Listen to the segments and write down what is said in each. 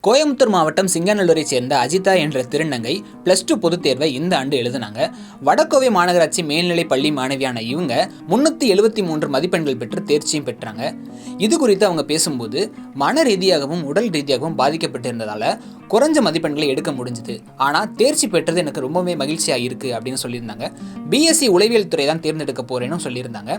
கோயம்புத்தூர் மாவட்டம் சிங்காநல்லூரை சேர்ந்த அஜிதா என்ற திருநங்கை +2 பொதுத் தேர்வை இந்த ஆண்டு எழுதினாங்க. வடகோவை மாநகராட்சி மேல்நிலைப் பள்ளி மாணவியான இவங்க 373 மதிப்பெண்கள் பெற்று தேர்ச்சியும் பெற்றாங்க. இது குறித்து அவங்க பேசும்போது மன ரீதியாகவும் உடல் ரீதியாகவும் பாதிக்கப்பட்டிருந்ததால குறைஞ்ச மதிப்பெண்களை எடுக்க முடிஞ்சுது. ஆனால் தேர்ச்சி பெற்றது எனக்கு ரொம்பவே மகிழ்ச்சியாக இருக்குது அப்படின்னு சொல்லியிருந்தாங்க. பிஎஸ்சி உளவியல் துறை தான் தேர்ந்தெடுக்க போகிறேன்னு சொல்லியிருந்தாங்க.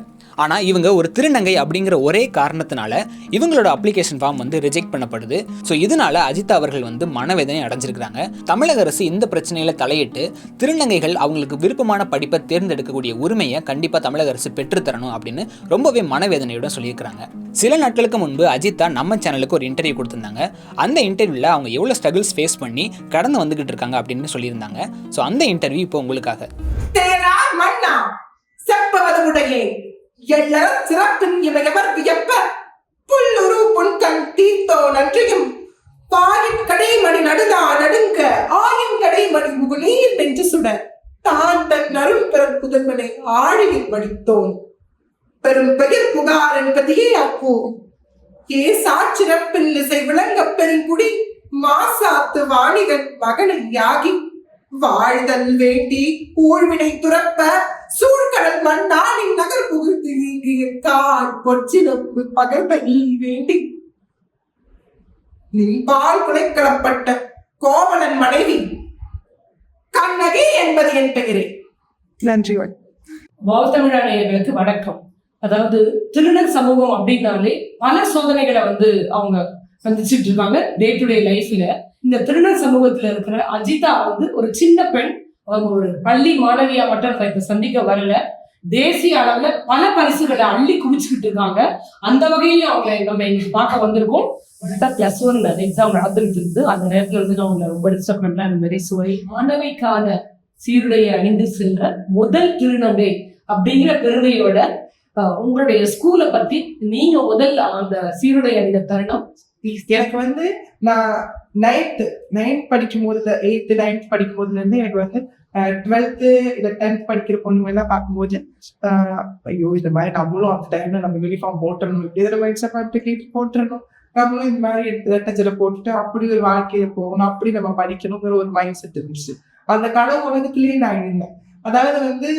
ஆனால் இவங்க ஒரு திருநங்கை அப்படிங்கிற ஒரே காரணத்தினால இவங்களோட அப்ளிகேஷன் ஃபார்ம் ரிஜெக்ட் பண்ணப்படுது. ஸோ இதனால அஜிதா அவர்கள் மனவேதனை அடைஞ்சிருக்கிறாங்க. தமிழக அரசு இந்த பிரச்சனையில தலையிட்டு திருநங்கைகள் அவங்களுக்கு விருப்பமான படிப்பை தேர்ந்தெடுக்கக்கூடிய உரிமையை கண்டிப்பாக தமிழக அரசு பெற்றுத்தரணும் அப்படின்னு ரொம்பவே மனவேதனையோட சொல்லியிருக்கிறாங்க. சில நாட்களுக்கு முன்பு அஜிதா நம்ம சேனலுக்கு ஒரு இன்டர்வியூ கொடுத்திருந்தாங்க. அந்த இன்டர்வியூல அவங்க எவ்வளவு ஸ்ட்ரகிள்ஸ் ஃபேஸ் பண்ணி கடந்து வந்துகிட்டு இருக்காங்க அப்படின்னு சொல்லியிருந்தாங்க. ஸோ அந்த இன்டர்வியூ இப்போ உங்களுக்காக. பாயின் கடைமணி நடுதா நடுங்க ஆயின் கடைமணி முகுநீர் நெஞ்சு சுட தான் தன் அருள் பெறும் புதல்வனை ஆழியில் மடித்தோன் பெரும் பெயர் புகார் என்பதையே அப்போ ஏ சாட்சிறப்பில் இசை விளங்க பெருங்குடி மாசாத்து வாணிகன் மகனை யாகி வாழ்தல் வேண்டி ஊழ்வினை துறப்ப சூழ்கடல் மண்ணானின் நகர் புகுத்து நீங்கிய கால் பொற்சிறப்பு பகல்பனி வேண்டி நின்பால் குலைக்களப்பட்ட கோவலன் மனைவி கண்ணகி என்பது என் பெயரே. நன்றி. வாழ்த்தமிழர்களுக்கு வணக்கம். அதாவது திருநர் சமூகம் அப்படின்னாலே பல சோதனைகளை அவங்க சந்திச்சுட்டு இருக்காங்க டே டு டே லைஃப்ல. இந்த திருநர் சமூகத்துல இருக்கிற அஜிதா ஒரு சின்ன பெண். அவங்க ஒரு பள்ளி மாணவியா மட்டும் இப்ப சந்திக்க வரல, தேசிய அளவுல பல பரிசுகளை அள்ளி குடிச்சுக்கிட்டு இருக்காங்க. அந்த வகையில நம்ம இன்னைக்கு பார்க்க வந்திருக்கோம். +1 எக்ஸாம் நடந்துட்டு இருந்து அந்த நேரத்துல அவங்க ரொம்ப டிஸ்டர்ப் பண்ணல. அந்த மாதிரி சுவை மாணவிக்கான சீருடையை அணிந்து சென்ற முதல் திருநங்கை அப்படிங்கிற பெருமையோட உங்களுடைய ஸ்கூலை பத்தி நீங்க முதல்ல அந்த சீருடை அணிந்த தருணம். எனக்கு நான் 9th படிக்கும் போது 8th 9th படிக்கும் போதுல இருந்து எனக்கு 12th இல்ல 10th படிக்கிற பொண்ணு எல்லாம் பார்க்கும்போது ஐயோ இந்த மாதிரி நம்மளும் அந்த டைம்ல நம்ம யூனிஃபார்ம் போட்டுறணும், இப்படி போட்டுறணும், நம்மளும் இந்த மாதிரி எடுத்து போட்டுட்டு அப்படி ஒரு வாழ்க்கையில போகணும், அப்படி நம்ம படிக்கணுங்கிற ஒரு மைண்ட் செட் இருந்துச்சு. அந்த கனவு உலகத்திலேயே நான் இருந்தேன். அதாவது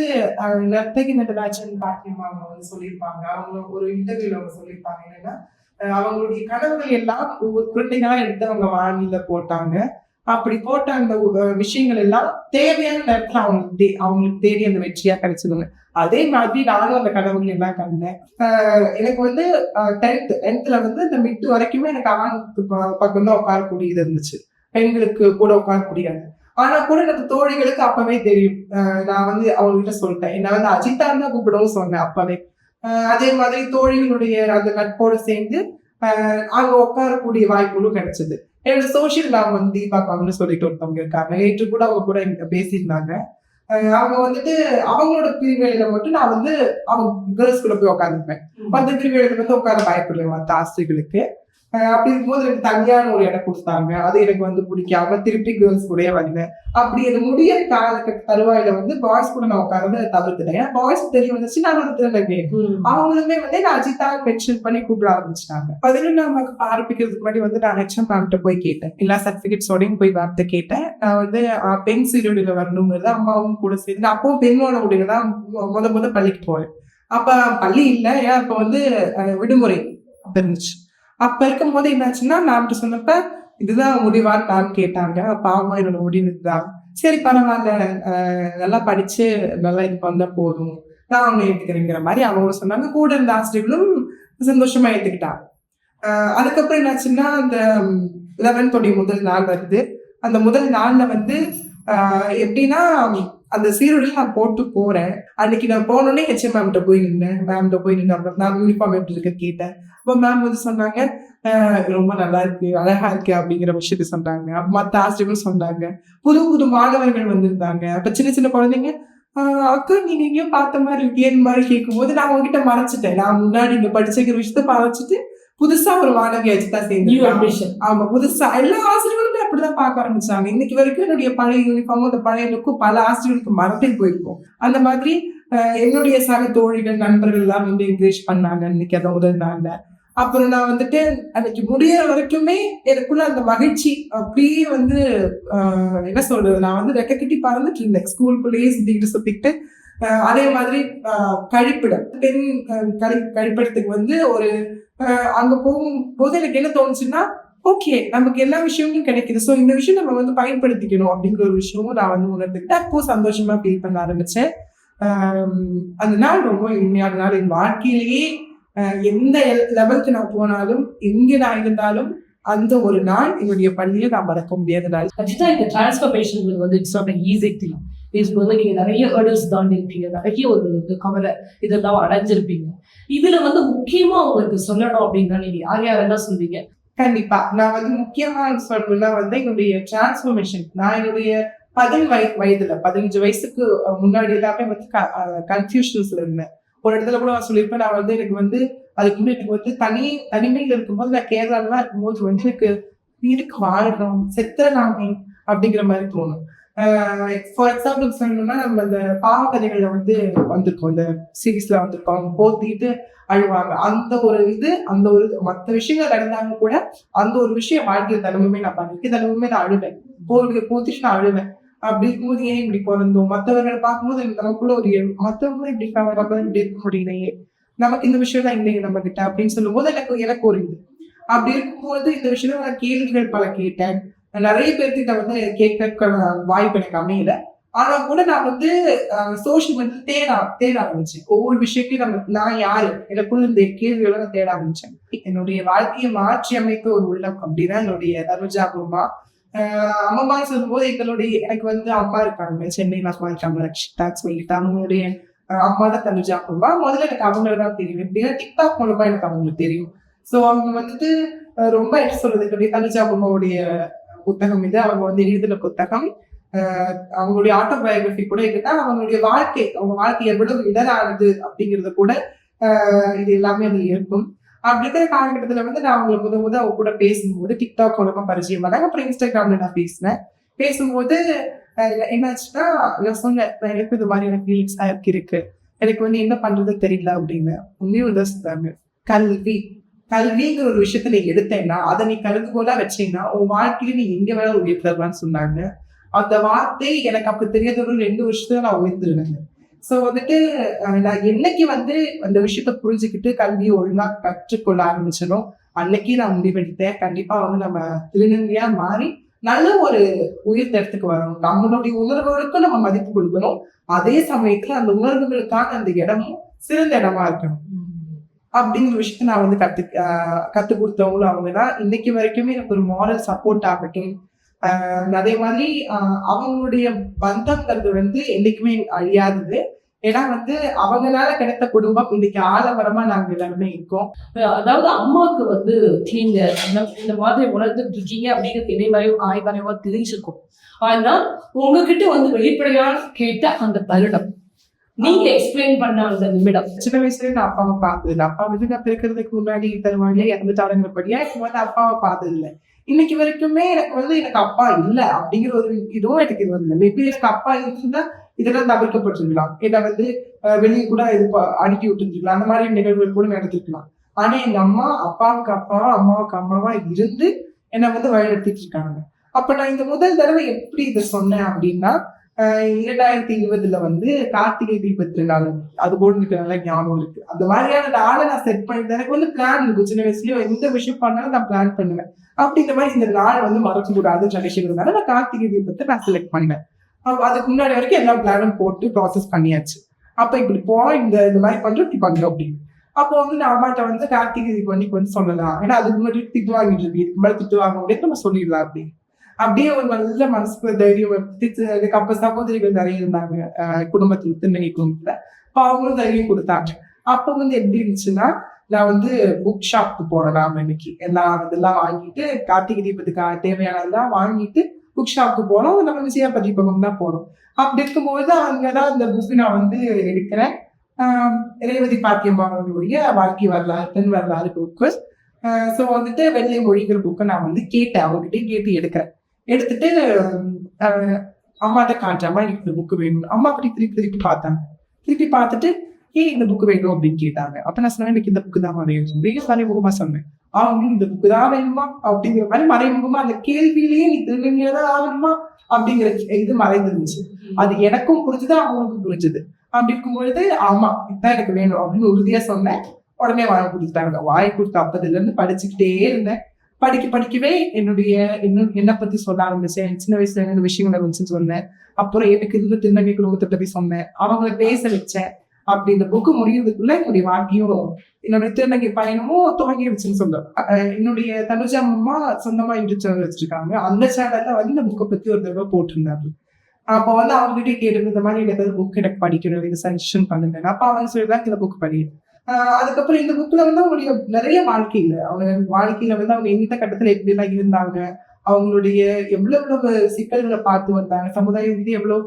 நர்த்தகி நடராஜன் பாட்டியம்மா அவங்க சொல்லியிருப்பாங்க, அவங்க ஒரு இன்டர்வியூல அவங்க சொல்லியிருப்பாங்க என்னன்னா, அவங்களுடைய கனவுகள் எல்லாம் ஒவ்வொரு குழந்தைகளா எடுத்து அவங்க வானில போட்டாங்க. அப்படி போட்ட அந்த விஷயங்கள் எல்லாம் தேவையான நேரத்துல அவங்களுக்கு தேடி அந்த வெற்றியா கிடைச்சதுங்க. அதே மாதிரி நானும் அந்த கனவுகள் எல்லாம் கண்டேன். எனக்கு 10th இந்த மிட் வரைக்குமே எனக்கு ஆணுக்கு பக்கம் தான் உட்காரக்கூடியது இருந்துச்சு, பெண்களுக்கு கூட உட்கார முடியாது. ஆனா கூட எனக்கு தோழிகளுக்கு அப்பவே தெரியும். நான் அவங்க கிட்ட சொல்லிட்டேன், என்ன அஜிதான் தான் கூப்பிடவும் சொன்னேன் அப்பவே. அதே மாதிரி தோழிகளுடைய அந்த நட்போடு சேர்ந்து அங்க உட்காரக்கூடிய வாய்ப்புகளும் கிடைச்சது. என்னோட சோசியல் மேம் தீபா காங்கன்னு சொல்லிட்டு ஒருத்தவங்க இருக்காங்க. நேற்று கூட அவங்க கூட எங்க பேசியிருந்தாங்க. அவங்க அவங்களோட பிரிவுகளில மட்டும் நான் அவங்க கேர்ள்ஸ் கூட போய் உட்காந்துருப்பேன். மற்ற பிரிவுகளுக்கு உட்கார பயப்படுவேன் மற்ற ஆசிரியர்களுக்கு. அப்படி இருக்கும்போது எனக்கு தனியான ஒரு இடம் கொடுத்தாங்க. அது எனக்கு பிடிக்காம திருப்பி கேர்ள்ஸ் கூட வந்தேன். அப்படி எனக்கு முடிய காலகட்ட தருவாயில பாய்ஸ் கூட நான் உட்கார்ந்து தவிர்த்துட்டேன். ஏன்னா பாய்ஸ் தெரிய வந்துச்சு நான் அவங்களுமே நான் அஜிதா மென்ஷன் பண்ணி கூப்பிட ஆரம்பிச்சிட்டாங்க. 11ஆம் வகுப்பு ஆரம்பிக்கிறதுக்கு முன்னாடி நான் ஹெச்எம் மேம்கிட்ட போய் கேட்டேன், எல்லா சர்டிபிகேட்ஸோடையும் போய் வார்த்தை கேட்டேன். நான் பெண் சீருடையில வரணுங்கிறது அம்மாவும் கூட சேர்ந்து, அப்பவும் பெண்ணோட உடையில தான் முத பள்ளிக்கு போவேன். அப்ப பள்ளி இல்லை, ஏன் அப்ப விடுமுறை இருந்துச்சு. அப்ப இருக்கும் போது என்னாச்சுன்னா மேம்கிட்ட சொன்னப்ப இதுதான் முடிவான்னு மேம் கேட்டாங்க. அப்ப ஆமா என்னோட முடிவு இதுதான். சரி பரவாயில்ல, நல்லா படிச்சு நல்லா இது வந்தா போதும், நான் அவங்க ஏத்துக்கிறேங்கிற மாதிரி அவங்க சொன்னாங்க. கூட இருந்த ஆசிரியர்களும் சந்தோஷமா ஏத்துக்கிட்டாங்க. அதுக்கப்புறம் என்னாச்சுன்னா அந்த 11th முதல் நாள் வருது. அந்த முதல் நாள்ல எப்படின்னா அந்த சீருடையில நான் போட்டு போறேன். அன்னைக்கு நான் போனோடனே ஹெச்எம் மேம்கிட்ட போய் நின்று நான் யூனிஃபார்ம் எப்படி இருக்க கேட்டேன். அப்போ மேம் சொன்னாங்க ரொம்ப நல்லா இருக்கு, அழகா இருக்கு அப்படிங்கிற விஷயத்த சொன்னாங்க. மற்ற ஆசிரியர்களும் சொன்னாங்க. புது புது மாணவர்கள் வந்திருந்தாங்க. அப்ப சின்ன சின்ன குழந்தைங்க அக்கா நீங்க எங்கேயும் பார்த்த மாதிரி இருக்கு ஏன் மாதிரி கேட்கும் போது நான் அவங்ககிட்ட மறைச்சிட்டேன். நான் முன்னாடி இங்க படிச்சுக்கிற விஷயத்த மறைச்சிட்டு புதுசா ஒரு மாணவி அஜிதா சேர்ந்து ஆமா புதுசா எல்லா ஆசிரியர்களுமே அப்படிதான் பார்க்க ஆரம்பிச்சாங்க. இன்னைக்கு வரைக்கும் என்னுடைய பழைய யூனிஃபார்மும் அந்த பழைய லுக்கும் பல ஆசிரியர்களுக்கு மறந்தே போயிருக்கும். அந்த மாதிரி என்னுடைய சக தோழிகள் நண்பர்கள் எல்லாம் என்கரேஜ் பண்ணாங்க. இன்னைக்கு அதை முதல் நாள்ல அப்புறம் நான் வந்துட்டு அன்னைக்கு முடியிற வரைக்குமே எனக்குள்ள அந்த மகிழ்ச்சி அப்படியே வந்து என்ன சொல்றது, நான் வந்து ரெக்க கட்டி பறந்துட்டு இருந்தேன் ஸ்கூலுக்குள்ளேயே சுத்திக்கிட்டு சுத்திக்கிட்டு. அதே மாதிரி கழிப்பிடம், பெண் கழிப்பிடத்துக்கு வந்து ஒரு அங்க போகும்போது எனக்கு என்ன தோணுச்சுன்னா, ஓகே நமக்கு எல்லா விஷயமும் கிடைக்குது, ஸோ இந்த விஷயம் நம்ம வந்து பயன்படுத்திக்கணும் அப்படிங்கிற ஒரு விஷயமும் நான் வந்து உணர்ந்துக்கிட்டு அப்போ சந்தோஷமா ஃபீல் பண்ண ஆரம்பிச்சேன். அந்த நாள் ரொம்ப இனிமையான நாள். என் வாழ்க்கையிலேயே எந்த லெவலுக்கு நான் போனாலும், எங்க நான் இருந்தாலும், அந்த ஒரு நாள் என்னுடைய பள்ளியை நான் மறக்க முடியாத நாள். அஜிதா, இந்த டிரான்ஸ்ஃபர்மேஷன் வந்து it's not an easy thing. இதுக்கு வந்து நீங்க நிறைய ஹர்டல்ஸ் தாண்டிருப்பீங்க, நிறைய ஒரு கவலை இதெல்லாம் அடைஞ்சிருப்பீங்க. இதுல வந்து முக்கியமா உங்களுக்கு சொல்லணும் அப்படின்னா நீங்க யாரெல்லாம் சொல்றீங்க? கண்டிப்பா நான் வந்து முக்கியமா சொல்லணும்னா வந்து என்னுடைய டிரான்ஸ்ஃபர்மேஷன். நான் என்னுடைய 15 வயசுக்கு முன்னாடி எல்லாமே வந்து கன்ஃபியூஷன்ஸ்ல இருந்தேன். ஒரு இடத்துல கூட நான் சொல்லியிருப்பேன், நான் வந்து எனக்கு வந்து அதுக்கு முன்னாடி எனக்கு வந்து தனிமையில இருக்கும்போது, நான் கேரளாலாம் இருக்கும்போது வந்து எனக்கு வீட்டுக்கு வாழணும் செத்துறலாமே அப்படிங்கிற மாதிரி தோணும். ஃபார் எக்ஸாம்பிள் சொல்லணும்னா, நம்ம இந்த பாவக்கதைகள்ல வந்து வந்திருக்கோம், இந்த சீரீஸ்ல வந்திருக்கோம், அவங்க போத்திட்டு அழுவாங்க. அந்த ஒரு மற்ற விஷயங்கள் நடந்தாங்க கூட அந்த ஒரு விஷயம் வாழ்க்கையில் தினமுமே நான் பண்ணிருக்கேன். தினமுமே நான் அழுவேன், போத்திட்டு நான் அழுவேன். அப்படி இருக்கும்போது ஏன் இப்படி பிறந்தோம், மற்றவர்களை பார்க்கும்போது நமக்குள்ள ஒரு மற்றவங்களும் இப்படி இப்படி இருக்க முடியலையே, நமக்கு இந்த விஷயம் தான் இல்லையே நம்ம கிட்ட அப்படின்னு சொல்லும் போது எனக்கு ஒரு இது. அப்படி இருக்கும்போது இந்த விஷயம் நான் கேள்விகள் பல கேட்டேன். நிறைய பேர்கிட்ட வந்து கேட்க வாய்ப்பு எனக்கு அமையல. ஆனா கூட நான் வந்து சோஷியல் மீடியா தேட ஆரம்பிச்சேன். ஒவ்வொரு விஷயத்தையும் நான் யாரு, எனக்குள்ள இந்த கேள்விகளை நான் தேட ஆரம்பிச்சேன். என்னுடைய வாழ்க்கையை மாற்றி அமைத்த ஒரு உள்ளம் அப்படின்னா என்னுடைய தனுஜா அம்மா. அம்மான்னு சொல்லும் போது எனக்கு வந்து அம்மா இருக்காங்க, சென்னையில அம்மா இருக்காங்க, ரக்ஷிதான்னு சொல்லிட்டு. அவங்களுடைய அம்மா தான் தனுஜா அம்மா. முதல்ல எனக்கு அவங்களை தான் தெரியும், எப்படின்னா டிக்டாக் மூலமா எனக்கு அவங்களுக்கு தெரியும். ஸோ அவங்க வந்துட்டு ரொம்ப என்ன சொல்றது, தனுஜா அம்மாவுடைய புத்தகம் இது, அவங்க வந்து எழுதின புத்தகம். அவங்களுடைய ஆட்டோபயோகிராஃபி கூட இருக்குன்னா அவங்க வாழ்க்கை எவ்வளவு இடராகுது அப்படிங்கறத கூட இது எல்லாமே அது இருக்கும். அப்படி இருக்கிற காலகட்டத்துல வந்து நான் அவங்களை அவங்க கூட பேசும்போது டிக்டாக் மூலமா பரிச்சயம் பண்ணாங்க. அப்புறம் இன்ஸ்டாகிராம்ல நான் பேசும்போது என்னாச்சுன்னா, நான் சொன்னேன் எனக்கு இது மாதிரியான ஃபீலிங்ஸ் இருக்கு, எனக்கு வந்து என்ன பண்றது தெரியல அப்படின்னு. உண்மையும் சொல்றாங்க, கல்விங்கிற ஒரு விஷயத்த நீ எடுத்தேன்னா அதை நீ கருதுகோளா வச்சீங்கன்னா உன் வாழ்க்கையில நீ எங்க வேணா உயர்த்தலாம்னு சொன்னாங்க. அந்த வார்த்தை எனக்கு அப்ப தெரியாத ஒரு 2 வருஷத்துல நான் உயர்ந்துருவேன். ஸோ வந்துட்டு நான் என்னைக்கு வந்து அந்த விஷயத்த புரிஞ்சுக்கிட்டு கல்வியை ஒழுங்கா கற்றுக்கொள்ள ஆரம்பிச்சனும் அன்னைக்கு நான் முடிவெடுத்தேன், கண்டிப்பா வந்து நம்ம திருநங்கையா மாறி நல்ல ஒரு உயர்ந்த இடத்துக்கு வரணும். நம்மளுடைய உணர்வுகளுக்கும் நம்ம மதிப்பு கொடுக்கணும், அதே சமயத்துல அந்த உணர்வுகளுக்கான அந்த இடமும் சிறந்த இடமா இருக்கணும் அப்படிங்கிற விஷயத்த நான் வந்து கத்து கொடுத்தவங்களும் அவங்கதான். இன்னைக்கு வரைக்குமே எனக்கு ஒரு மாரல் சப்போர்ட் ஆகட்டும். அதே மாதிரி அவங்களுடைய பந்தங்கிறது வந்து என்னைக்குமே அழியாதது. ஏன்னா வந்து அவங்களால கிடைத்த குடும்பம் இன்னைக்கு ஆலமரமா நாங்க எல்லாருமே இருக்கோம். அதாவது அம்மாவுக்கு வந்து நீங்க இந்த மாதிரி உணர்ந்துட்டு இருக்கீங்க அப்படிங்கிறது இணைமறைவு ஆய்வறைவா தெரிஞ்சிருக்கும். ஆனா உங்ககிட்ட வந்து வெளிப்படையா கேட்ட அந்த தருணம் நீங்க எக்ஸ்பிளைன் பண்ண அந்த நிமிடம். சின்ன வயசுல நான் அப்பாவை பார்த்தது இல்லை. அப்பா வந்து நான் பிறக்கிறதுக்கு முன்னாடி தருவாங்க இறந்துட்டாருங்கிறபடியா எனக்கு வந்து அப்பாவை பார்த்தது இல்லை. இன்னைக்கு வரைக்குமே எனக்கு அப்பா இல்லை அப்படிங்கிற ஒரு இதுவும் எனக்கு இது வந்து மேபி எனக்கு அப்பா இருந்தா இதெல்லாம் தவிர்க்கப்பட்டிருக்கலாம், ஏன்னா வந்து வெளியே கூட இது அனுப்பி விட்டுருக்கலாம், அந்த மாதிரி நிகழ்வுகள் கூட நடத்திருக்கலாம். ஆனா எங்க அம்மா அப்பாவுக்கு அப்பாவா அம்மாவுக்கு அம்மாவா இருந்து என்னை வந்து வழிநடத்திட்டு இருக்காங்க. அப்ப நான் இந்த முதல் தடவை எப்படி இதை சொன்னேன் அப்படின்னா, 2020 வந்து கார்த்திகை தீபத்து நாள், அது கூட எனக்கு நல்லா ஞாபகம் இருக்கு. அந்த மாதிரியான நாளை நான் செட் பண்ணிட்டேன். எனக்கு வந்து பிளான் இருக்கு, சின்ன வயசுலயோ எந்த விஷயம் பண்ணாலும் நான் பிளான் பண்ணுவேன். அப்படி இந்த மாதிரி இந்த நாள் வந்து மறக்க கூடாதுன்னு நினைச்சிருந்தால நான் கார்த்திகை தீபத்தை நான் செலக்ட் பண்ணேன். அதுக்கு முன்னாடி வரைக்கும் எல்லா பிளானும் போட்டு ப்ராசஸ் பண்ணியாச்சு. அப்ப இப்படி போறோம், இந்த மாதிரி பண்றோம், இப்படி பண்றோம் அப்படின்னு. அப்போ வந்து நான் அம்மாட்ட வந்து கார்த்திகை தீபம் அன்னைக்கு வந்து சொல்லலாம், ஏன்னா அதுக்கு முன்னாடி திட்டு வாங்கிட்டு இருக்கு, இதுக்கு மேலே திட்டு வாங்க முடியாது, நம்ம சொல்லிடலாம் அப்படின்னு. அப்படியே ஒரு நல்ல மனசுக்கு தைரியம் எனக்கு அப்ப சகோதரிகள் நிறைய இருந்தாங்க குடும்பத்துல, திருநங்கை குடும்பத்துல. அவங்களும் தைரியம் கொடுத்தாங்க. அப்ப வந்து எப்படி இருந்துச்சுன்னா, நான் வந்து புக் ஷாப்க்கு போறேன். இன்னைக்கு இதெல்லாம் வாங்கிட்டு கார்த்திகை தீபத்துக்கு தேவையானதெல்லாம் வாங்கிட்டு புக் ஷாப்க்கு போனோம். நம்ம விஜயா பதிப்பகம் தான் போனோம். அப்படி இருக்கும்போது அங்கதான் அந்த புக் நான் வந்து எடுக்கிறேன். ரேவதி பாக்கியம்மாவுடைய வாழ்க்கை வரலாறு, பெண் வரலாறு புக்கு. ஸோ வந்துட்டு வெள்ளை மொழிங்கிற புக்கை நான் வந்து கேட்டேன், அவங்ககிட்டயும் கேட்டு எடுத்துட்டு அம்மாட்ட காட்டுறேன், அம்மா எனக்கு இந்த புக்கு வேணும். அம்மா அப்படி திருப்பி பார்த்தாங்க. திருப்பி பார்த்துட்டு ஏன் இந்த புக்கு வேணும் அப்படின்னு கேட்டாங்க. அப்ப நான் சொன்னேன், எனக்கு இந்த புக்கு தான் வேணும் அப்படின்னு மறைமுகமா சொன்னேன். அவங்க இந்த புக்கு தான் வேணுமா அப்படிங்கிற மாதிரி மறைமுகமா அந்த கேள்வியிலேயே நீ திருநங்கையாதான் ஆகணுமா அப்படிங்கிற இது மறைந்துருந்துச்சு. அது எனக்கும் புரிஞ்சுது, அவங்களுக்கும் புரிஞ்சுது. அப்படி இருக்கும்பொழுது ஆமா இதுதான் எனக்கு வேணும் அப்படின்னு உறுதியா சொன்னேன். உடனே வாங்கி கொடுத்துட்டாங்க. வாங்கி கொடுத்த அப்பதுல இருந்து படிச்சுக்கிட்டே இருந்தேன். படிக்கவே என்னை பத்தி சொல்ல ஆரம்பிச்சேன். சின்ன வயசுல என்னென்ன விஷயங்கள் இருந்துச்சுன்னு சொன்னேன். அப்புறம் எனக்கு இருந்த திருநங்கை குடும்பத்தை பத்தி சொன்னேன். அவங்கள பேச வச்சேன். அப்படி இந்த புக்கு முடியறதுக்குள்ள என்னுடைய வாழ்க்கையும் என்னுடைய திருநங்கை பயணமும் துவங்கிடுச்சுன்னு சொல்லுவேன். என்னுடைய தனுஜா அம்மா சொந்தமா யூடியூப் சேனல் வச்சிருக்காங்க. அந்த சேனல்ல வந்து இந்த புக்கை பத்தி ஒரு தடவை போட்டிருந்தாரு. அப்ப வந்து அவங்ககிட்ட கேட்டு இந்த மாதிரி ஏதாவது புக் எனக்கு படிக்கணும், இது சஜஷன் பண்ணுங்க. அப்ப அவங்க சொல்லிதான் இந்த புக் படி. அதுக்கப்புறம் இந்த புக்ல வந்து அவங்களுடைய நிறைய வாழ்க்கையில வந்து அவங்க எந்த கட்டத்துல எப்படி எல்லாம் இருந்தாங்க, அவங்களுடைய எவ்வளவு சிக்கல்களை பார்த்து வந்தாங்க, சமுதாயம் வந்து எவ்வளவு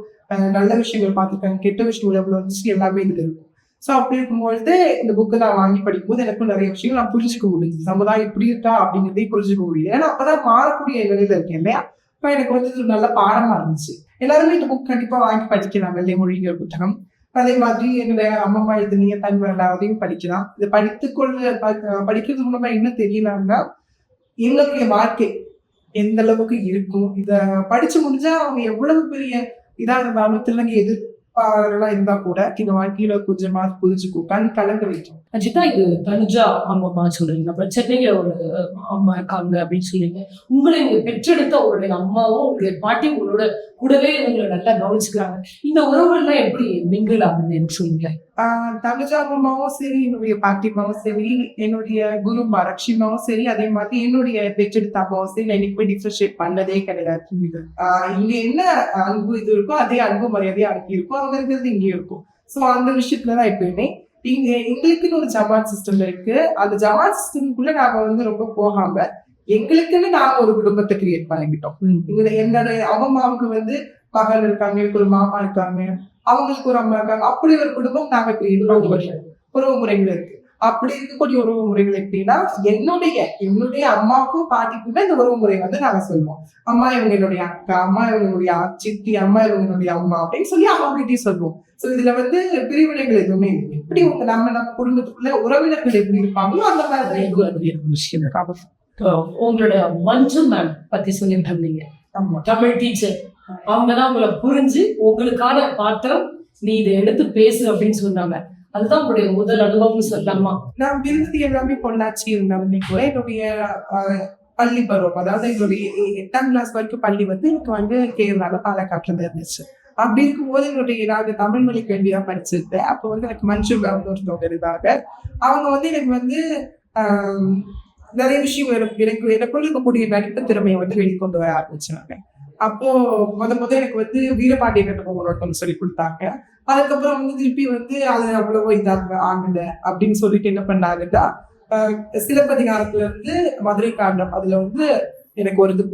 நல்ல விஷயங்கள் பார்த்துருக்காங்க, கெட்ட விஷயங்கள் எவ்வளவு இருந்துச்சு, எல்லாமே இது இருக்கும். ஸோ அப்படி இருக்கும்பொழுது இந்த புக்கை நான் வாங்கி படிக்கும்போது எனக்கும் நிறைய விஷயங்கள் நான் புரிஞ்சுக்க முடியுது. சமுதாயம் இப்படி இருக்கா அப்படிங்கிறதே புரிஞ்சுக்க முடியுது. ஏன்னா அப்பதான் மாறக்கூடிய நிலையில இருக்கேன் இல்லையா. இப்போ எனக்கு வந்து இது நல்ல பாடமா இருந்துச்சு. எல்லாருமே இந்த புக் கண்டிப்பா வாங்கி படிக்கலாம். வெள்ளை மொழிங்கிற புத்தகம். அதே மாதிரி என்னுடைய அம்மா எழுதினிய தன் வரலாறையும் படிக்கலாம். இதை படிக்கிறது மூலமா என்ன தெரியலாம்னா, எங்களுடைய வாழ்க்கை எந்த அளவுக்கு இருக்கும், இத படிச்சு முடிஞ்சா அவங்க எவ்வளவு பெரிய இதா இருந்தாலும் திருநங்கை எதிர்ப்பாளர்களா இருந்தா கூட இந்த வாழ்க்கையில கொஞ்சமா புரிஞ்சுக்கும், கண் கலங்க வைக்கும். அஜிதா, இது தனுஜா அம்மா சொல்றீங்க, அப்புறம் சென்னையில ஒரு அம்மா இருக்காங்க அப்படின்னு சொல்றீங்க. உங்களை நீங்க பெற்றெடுத்த உங்களுடைய அம்மாவும் உங்களுடைய பாட்டியும் உங்களோட கூடவே உங்களை நல்லா கவனிச்சுக்கிறாங்க. இந்த உறவுகள்லாம் எப்படி மிங்கிள் ஆகுது எனக்கு சொல்லுங்களேன். தனுஜா அம்மாவும் சரி, என்னுடைய பாட்டிமாவும் சரி, என்னுடைய குரு ரக்ஷிமாவும் சரி, அதே மாதிரி என்னுடைய பெற்றெடுத்த அம்மாவும் சரி, நான் இன்னைக்கு போய் டிஃபரன்ஷியேட் பண்ணதே கிடையாது. இங்க என்ன அன்பு இது இருக்கோ அதே அன்பு மரியாதையா அனுப்பி இருக்கும், அவங்க இருக்கிறது இங்கேயும் இருக்கும். ஸோ அந்த விஷயத்துலதான் எப்பயுமே எங்களுக்குன்னு ஒரு ஜமாத் சிஸ்டம் இருக்கு. அந்த ஜமாத் சிஸ்டம்குள்ள நாங்க வந்து ரொம்ப போகாம எங்களுக்குன்னு நாங்க ஒரு குடும்பத்தை கிரியேட் பண்ணிக்கிட்டோம். என்னோட அம்மாவுக்கு வந்து மகள் இருக்காங்க, எனக்கு ஒரு மாமா இருக்காங்க, அவங்களுக்கு ஒரு அம்மா இருக்காங்க. அப்படி ஒரு குடும்பம் நாங்க கிரியேட் பண்ணி உறவு முறைகள் இருக்கு. அப்படி இருக்கக்கூடிய உறவு முறைகள் எப்படின்னா, என்னுடைய அம்மாவுக்கும் பாட்டிக்குமே இந்த உறவு முறை வந்து நாங்க சொல்லுவோம். அம்மா இவங்க என்னுடைய அக்கா, அம்மா இவங்க என்னுடைய சித்தி, அம்மா இவங்க என்னுடைய அம்மா அப்படின்னு சொல்லி அவங்ககிட்டயும் சொல்லுவோம். சோ இதுல வந்து பிரிவினைகள் எதுவுமே இல்லை. எப்படி நம்ம குடும்பத்துக்குள்ள உறவினர்கள் எப்படி இருப்பாங்களோ அந்த மாதிரி விஷயம். உங்களோட மஞ்சு மேம் பத்தி சொல்லிட்டு இருந்தீங்க, தமிழ் டீச்சர். அவங்கதான் உங்களை புரிஞ்சு உங்களுக்கான பாத்திரம் நீ இதை எடுத்து பேசு அப்படின்னு சொன்னாங்க. அதுதான் உங்களுடைய முதல் அனுபவம் சொல்லலாமா? நான் விருது எல்லாமே பொள்ளாச்சி இருந்தேன். என்னுடைய பள்ளி பருவம், அதாவது என்னுடைய 8ஆம் கிளாஸ் வரைக்கும் பள்ளி வந்து எனக்கு வந்து கேரளால பாலக்காட்டுல இருந்துச்சு. அப்படி இருக்கும்போது என்னுடைய தமிழ் மொழி கேள்விதான் படிச்சிருந்தேன். அப்போ வந்து எனக்கு மஞ்சு ஒருத்தவங்க இருந்தாங்க. அவங்க வந்து எனக்கு வந்து நிறைய விஷயம் எனக்குள்ள இருக்கக்கூடிய நடிப்பு திறமையை வந்து வெளிக்கொண்டு வர ஆரம்பிச்சாங்க. அப்போ முத எனக்கு வந்து வீரபாண்டிய கட்டபொம்மன் சொல்லி கொடுத்தாங்க. அதுக்கப்புறம் வந்து திருப்பி வந்து அது அவ்வளவோ இதாக ஆகல அப்படின்னு சொல்லிட்டு என்ன பண்ணாங்கன்னா, சிலப்பதிகாரத்துல இருந்து மதுரை காண்டம் அதுல வந்து எனக்கு ஒரு இது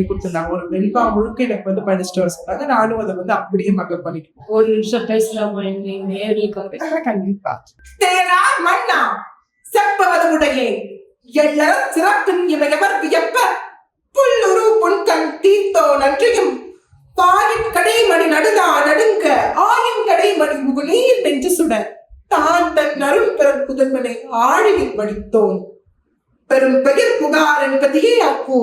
கொடுத்துருந்தாங்க. ஒரு வெண்பா முழுக்க எனக்கு வந்து படிச்சுட்டு வர சொன்னாங்க. நானும் அதை வந்து அப்படியே மக்கள் பண்ணிட்டேன். ஒரு நிமிஷம் பேசலாம் கண்டிப்பா. தேரா மன்னா செப்பவதுடைய எல்லாரும் சிறப்பின் இமையவர் வியப்ப புல்லுரு பொன்கண் தீர்த்தோ நன்றியும் பாயின் கடைமணி நடுதா நடுங்க ஆயின் கடைமணி முகுநீர் நெஞ்சு சுட தான் தன் அருள் பெரும் புதல்வனை ஆழியில் வடித்தோன் பெரும் பெயர் புகார் என்பதையே அப்போ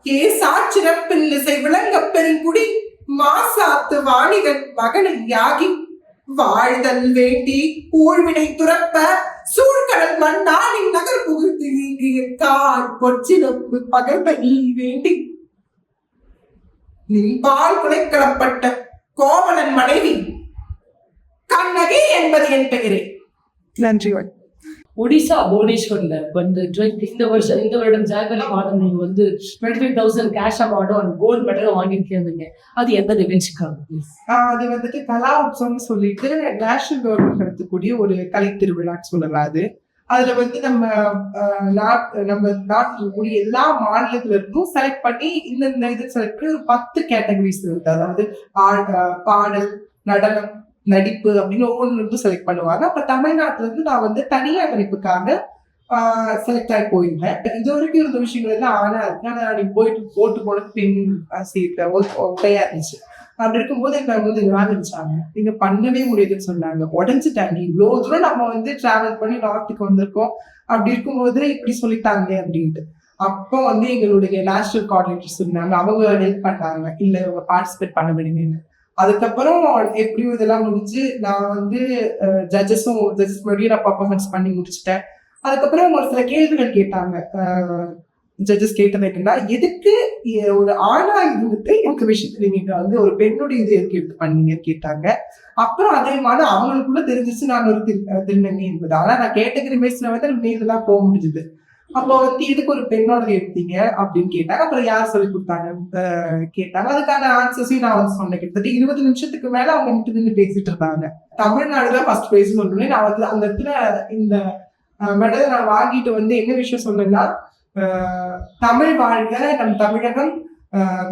ஏ சாச்சிறப்பில் இசை விளங்க பெருங்குடி மாசாத்து வாணிகன் மகனை யாகி வாழ்தல் வேண்டி ஊழ்வினை துறப்ப சூழ்கடல் மண்ணானின் நகர் புகுத்து நீங்கிய கால் பொற்சிலப்பு பகர்பனி வேண்டி நின்பால் குலைக்களப்பட்ட கோவலன் மனைவி கண்ணகி என்பது என் பெயரே. நன்றி. ஒடிசா புவனேஸ்வர்ல வந்து இந்த வருடம் ஜனவரி மாதம் நீங்க வந்து 25,000 கேஷ் அவார்டும் அண்ட் கோல்டு மெடலும் வாங்கியிருக்கீங்க. அது எந்த நிகழ்ச்சிக்காக? அது வந்துட்டு கலா உற்சவம் சொல்லிட்டு நேஷனல் கவர்மெண்ட் நடத்தக்கூடிய ஒரு கலை திருவிழான்னு சொல்லலாம். அதுல வந்து நம்ம நாட்டில் இருக்கக்கூடிய எல்லா மாநிலத்துல இருந்தும் செலக்ட் பண்ணி இந்த இது செலக்ட் 10 கேட்டகரிஸ் இருக்கு. அதாவது பாடல், நடனம், நடிப்பு அப்படின்னு ஒவ்வொன்றும் செலக்ட் பண்ணுவாங்க. அப்ப தமிழ்நாட்டுல இருந்து நான் வந்து தனியார் நடிப்புக்காக செலக்ட் ஆகி போயிருந்தேன். இது வரைக்கும் இருந்த விஷயங்கள் எல்லாம் ஆனா இருக்கு. ஆனா நீ போட்டு போனது பெண் உடையா இருந்துச்சு. அப்படி இருக்கும்போது எங்களை வந்து நிராகரிச்சாங்க. நீங்க பண்ணவே முடியாதுன்னு சொன்னாங்க. உடஞ்சிட்டாங்க, இவ்வளவு தூரம் நம்ம வந்து டிராவல் பண்ணி நார்த்துக்கு வந்திருக்கோம், அப்படி இருக்கும்போது இப்படி சொல்லிட்டாங்க அப்படின்ட்டு. அப்போ வந்து எங்களுடைய நேஷனல் கோஆர்டினேட்டர் சொன்னாங்க, அவங்க ஹெல்ப் பண்ணாங்க, இல்ல இவங்க பார்ட்டிசிபேட் பண்ண விடுங்கன்னு. அதுக்கப்புறம் எப்படியும் இதெல்லாம் முடிஞ்சு நான் வந்து ஜட்ஜஸ் முன்னாடியே நான் பர்ஃபார்மன்ஸ் பண்ணி முடிச்சுட்டேன். அதுக்கப்புறம் ஒரு சில கேள்விகள் கேட்டாங்க. ஜட்ஜஸ் கேட்டது என்னன்னா, எதுக்கு ஒரு ஆணா இருந்துட்டு எனக்கு விஷயத்துல நீங்க வந்து ஒரு பெண்ணுடைய இது எதுக்கு எடுத்து பண்ணீங்கன்னு கேட்டாங்க. அப்புறம் அதே மாதிரி அவங்களுக்குள்ள தெரிஞ்சிச்சு நான் ஒரு திருநங்கை என்பது. ஆனா நான் கேட்டகரி பேஸ்ல வந்து நேர்லாம் போக முடிஞ்சுது. அப்போ வந்து எதுக்கு ஒரு பெண்ணோட எடுத்தீங்க அப்படின்னு கேட்டாங்க. அப்புறம் யார் சொல்லி கொடுத்தாங்க கேட்டாங்க. அதுக்கான ஆன்சர்ஸையும் நான் வந்து சொன்னேன். கிட்டத்தட்ட 20 நிமிஷத்துக்கு மேல அவங்க நின்று பேசிட்டு இருந்தாங்க. தமிழ்நாடுதான் ஃபர்ஸ்ட் பிரைஸ் ஒண்ணு. நான் வந்து அந்த இடத்துல இந்த மெடலை நான் வாங்கிட்டு வந்து என்ன விஷயம் சொன்னேன்னா, தமிழ் வாழ்க, நம் தமிழகம்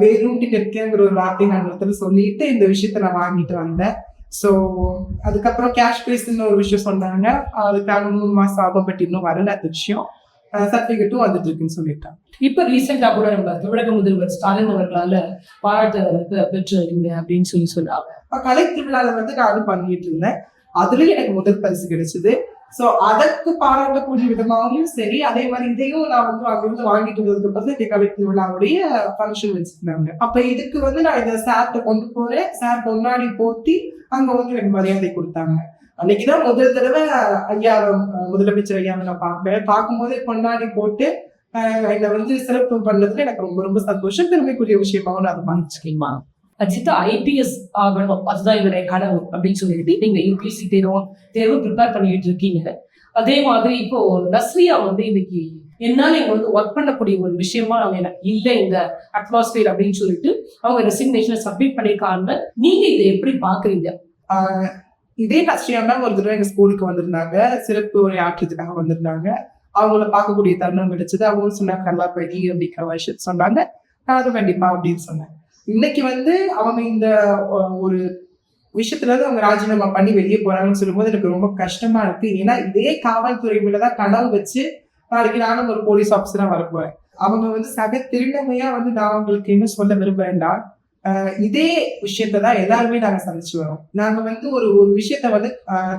வேரூட்டி நிற்கிற ஒரு வார்த்தை நான் இடத்துல சொல்லிட்டு இந்த விஷயத்த நான் வாங்கிட்டு வந்தேன். ஸோ அதுக்கப்புறம் கேஷ் பிரைஸ்ன்னு ஒரு விஷயம் சொன்னாங்க. அதுக்கான 3 மாசம் ஆகும், பட் இன்னும் வரல அந்த விஷயம். சர்டிபிகேட்டும் வந்துட்டு இருக்குன்னு சொல்லிட்டாங்க. இப்ப ரீசெண்டா கூட நம்ம தமிழக முதல்வர் ஸ்டாலின் அவர்களால பாராட்டு பெற்றிருக்கீங்க அப்படின்னு சொன்னாங்க. கலை திருவிழால வந்து நானும் பண்ணிட்டு இருந்தேன். அதுலயும் எனக்கு முதல் பரிசு கிடைச்சது. சோ அதற்கு பாராட்டக்கூடிய விதமாகவும் சரி, அதே மாதிரி இதையும் நான் வந்து அங்கிருந்து வாங்கிட்டு வந்ததுக்கு பிறகு இந்த கலை திருவிழாவுடைய ஃபங்க்ஷன் வச்சிருந்தாங்க. அப்ப இதுக்கு வந்து நான் இதை சார்ட்ட கொண்டு போறேன். சார் முன்னாடி போத்தி அங்க வந்து எனக்கு மரியாதை கொடுத்தாங்க. அன்னைக்குதான் முதல் தடவை ஐயா முதலமைச்சர் ஐயாவை நான் பார்ப்பேன். பார்க்கும்போதே கொண்டாடி போட்டு என்னை வந்து சிறப்பு பண்ணதுல எனக்கு ரொம்ப ரொம்ப சந்தோஷம், பெருமைக்குரிய விஷயமாவும் நான் அதை மன்னிச்சுக்கேமா. அஜிதா ஐபிஎஸ் ஆகணும், அதுதான் இவருடைய கனவு அப்படின்னு சொல்லிட்டு நீங்க யூபிஎஸ்சி தேர்வு ப்ரிப்பேர் பண்ணிட்டு இருக்கீங்க. அதே மாதிரி இப்போ நஸ்ரியா வந்து இன்னைக்கு என்னால இங்க வந்து ஒர்க் பண்ணக்கூடிய ஒரு விஷயமா அவங்க இல்லை இந்த அட்மாஸ்பியர் அப்படின்னு சொல்லிட்டு அவங்க ரெசிக்னேஷனை சப்மிட் பண்ணிருக்காங்க. நீங்க இதை எப்படி பாக்குறீங்க? இதே நஸ்ரியா மேம் ஒரு தடவை எங்க ஸ்கூலுக்கு வந்திருந்தாங்க, சிறப்பு உரை ஆற்றுறதுக்காக வந்திருந்தாங்க. அவங்கள பார்க்கக்கூடிய தருணம் கிடைச்சது. அவங்களும் சொன்னாங்க நல்லா படி அப்படிங்கிற விஷயம் சொன்னாங்க. நான் அது கண்டிப்பா அப்படின்னு சொன்னேன். இன்னைக்கு வந்து அவங்க இந்த ஒரு விஷயத்துல இருந்து அவங்க ராஜினாமா பண்ணி வெளியே போறாங்கன்னு சொல்லும்போது எனக்கு ரொம்ப கஷ்டமா இருக்கு. ஏன்னா இதே காவல்துறை மேலதான் கனவு வச்சு நாளைக்கு நானும் ஒரு போலீஸ் ஆஃபீஸரா வரப்போறேன். அவங்க வந்து சக திருநங்கையா வந்து நான் அவங்களுக்கு என்ன சொல்ல விரும்புறேன்னா, இதே விஷயத்தான் எல்லாருமே நாங்க சந்திச்சு வரோம். நாங்க வந்து ஒரு விஷயத்த வந்து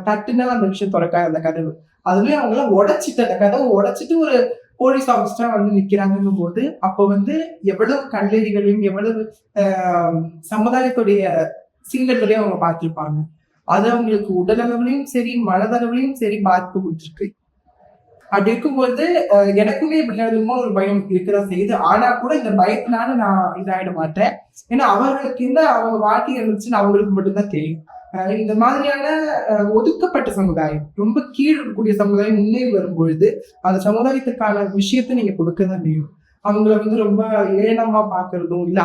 தட்டுனா அந்த விஷயம் திறக்காது அந்த கதவு. அதுலயும் அவங்களாம் உடைச்சிட்டு அந்த கதவை உடைச்சிட்டு ஒரு போலீஸ் ஆஃபீஸரா வந்து நிக்கிறாங்கும் போது அப்போ வந்து எவ்வளவு கல்லெறிகளையும் எவ்வளவு சமுதாயத்துடைய சீண்டர்களையும் அவங்க பார்த்திருப்பாங்க. அது அவங்களுக்கு உடலளவுலையும் சரி மனதளவுலையும் சரி பாதிப்பு கொடுத்துருக்கு. அப்படி இருக்கும்போது எனக்குமே இப்படிமோ ஒரு பயம் இருக்கதான் செய்யுது. ஆனா கூட இந்த பயத்தினால நான் இதாயிட மாட்டேன். ஏன்னா அவர்களுக்கு இந்த அவங்க வாழ்க்கை இருந்துச்சுன்னு அவங்களுக்கு மட்டும்தான் தெரியும். இந்த மாதிரியான ஒதுக்கப்பட்ட சமுதாயம், ரொம்ப கீழ் இருக்கக்கூடிய சமுதாயம் முன்னேறி வரும்பொழுது அந்த சமுதாயத்துக்கான விஷயத்த நீங்க கொடுக்கதான் முடியும். அவங்கள வந்து ரொம்ப ஏளனமா பாக்குறதும் இல்ல